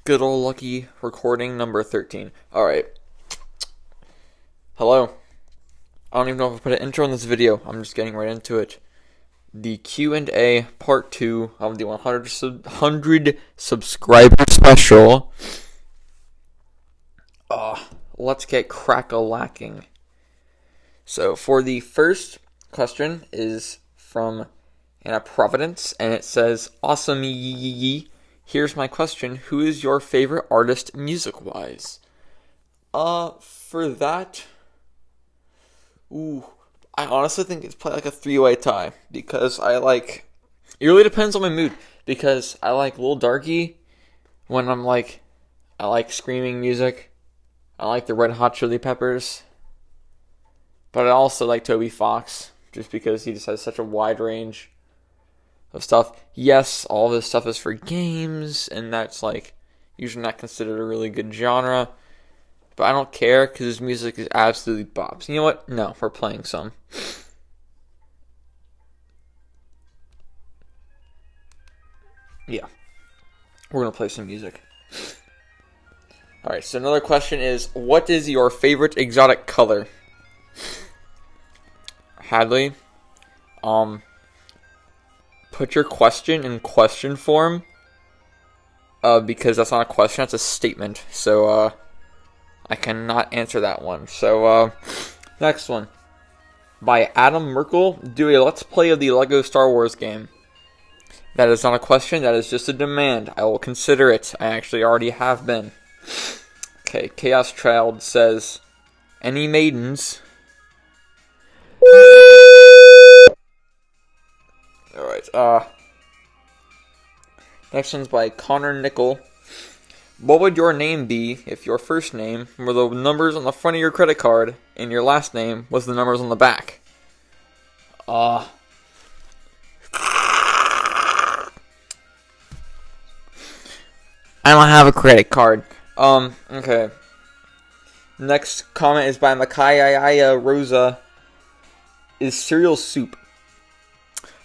Good old lucky recording number 13. Alright. Hello. I don't even know if I put an intro in this video. I'm just getting right into it. The Q&A part 2 of the 100 subscriber special. Let's get crack-a-lacking. So, for the first question is from Anna Providence, and it says, "Awesome yee. Here's my question. Who is your favorite artist music-wise?" For that, I honestly think it's probably like a three-way tie, because it really depends on my mood, because I like Lil Darky when I like screaming music. I like the Red Hot Chili Peppers, but I also like Toby Fox, just because he just has such a wide range of stuff. Yes, all of this stuff is for games, and that's usually not considered a really good genre, but I don't care because his music is absolutely bops. You know what? No, we're playing some. Yeah, we're gonna play some music. Alright, so another question is, what is your favorite exotic color? Hadley, put your question in question form, because that's not a question, that's a statement, so, I cannot answer that one. So, next one. By Adam Merkel, do a Let's Play of the Lego Star Wars game. That is not a question, that is just a demand. I will consider it. I actually already have been. Okay, Chaos Child says, any maidens? Alright, next one's by Connor Nickel. What would your name be if your first name were the numbers on the front of your credit card and your last name was the numbers on the back? I don't have a credit card. Okay. Next comment is by Makaya Rosa. Is cereal soup?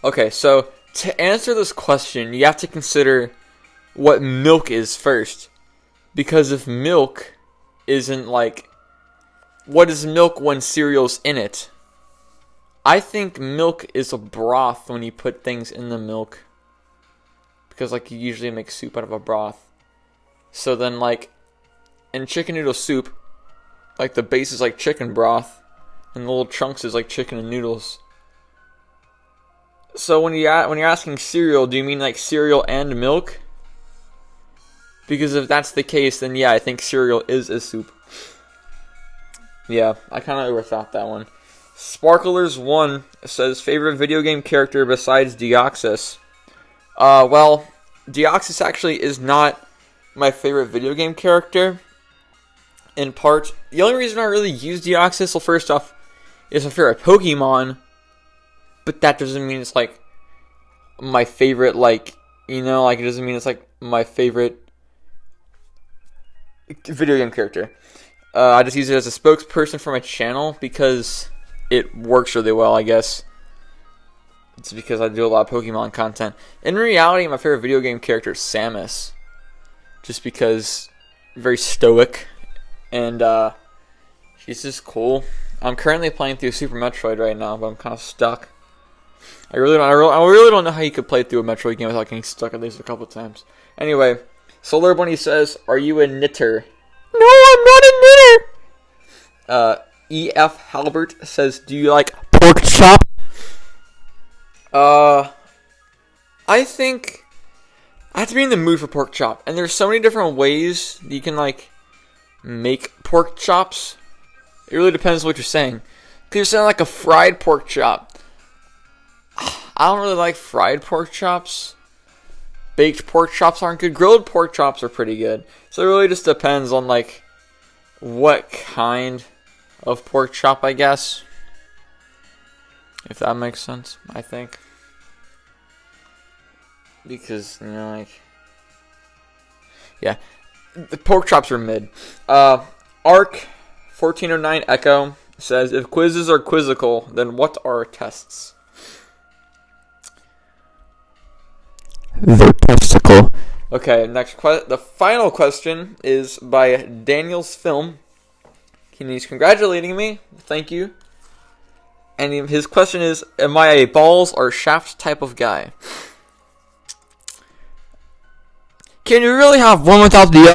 Okay, so to answer this question, you have to consider what milk is first. Because if milk isn't what is milk when cereal's in it? I think milk is a broth when you put things in the milk. Because you usually make soup out of a broth. So then in chicken noodle soup, the base is chicken broth, and the little chunks is chicken and noodles. So when you're asking cereal, do you mean cereal and milk? Because if that's the case, then yeah, I think cereal is a soup. Yeah, I kind of overthought that one. Sparklers1 says, favorite video game character besides Deoxys? Well, Deoxys actually is not my favorite video game character. In part, the only reason I really use Deoxys, well, first off, is my favorite Pokemon, but that doesn't mean it's my favorite, it doesn't mean it's my favorite video game character. I just use it as a spokesperson for my channel because it works really well, I guess. It's because I do a lot of Pokemon content. In reality, my favorite video game character is Samus, just because very stoic, and she's just cool. I'm currently playing through Super Metroid right now, but I'm kind of stuck. I really don't know how you could play through a Metroid game without getting stuck at least a couple times. Anyway, Solar Bunny says, are you a knitter? No, I'm not a knitter! E.F. Halbert says, do you like pork chop? I think I have to be in the mood for pork chop. And there's so many different ways that you can, make pork chops. It really depends on what you're saying. Because you're saying a fried pork chop. I don't really like fried pork chops. Baked pork chops aren't good. Grilled pork chops are pretty good. So it really just depends on, what kind of pork chop, I guess. If that makes sense, I think. Because, yeah. The pork chops are mid. Arc1409 Echo says, if quizzes are quizzical, then what are tests? They're testicle. Okay, the final question is by Daniel's Film. He's congratulating me. Thank you. And his question is, am I a balls or shaft type of guy? Can you really have one without the other?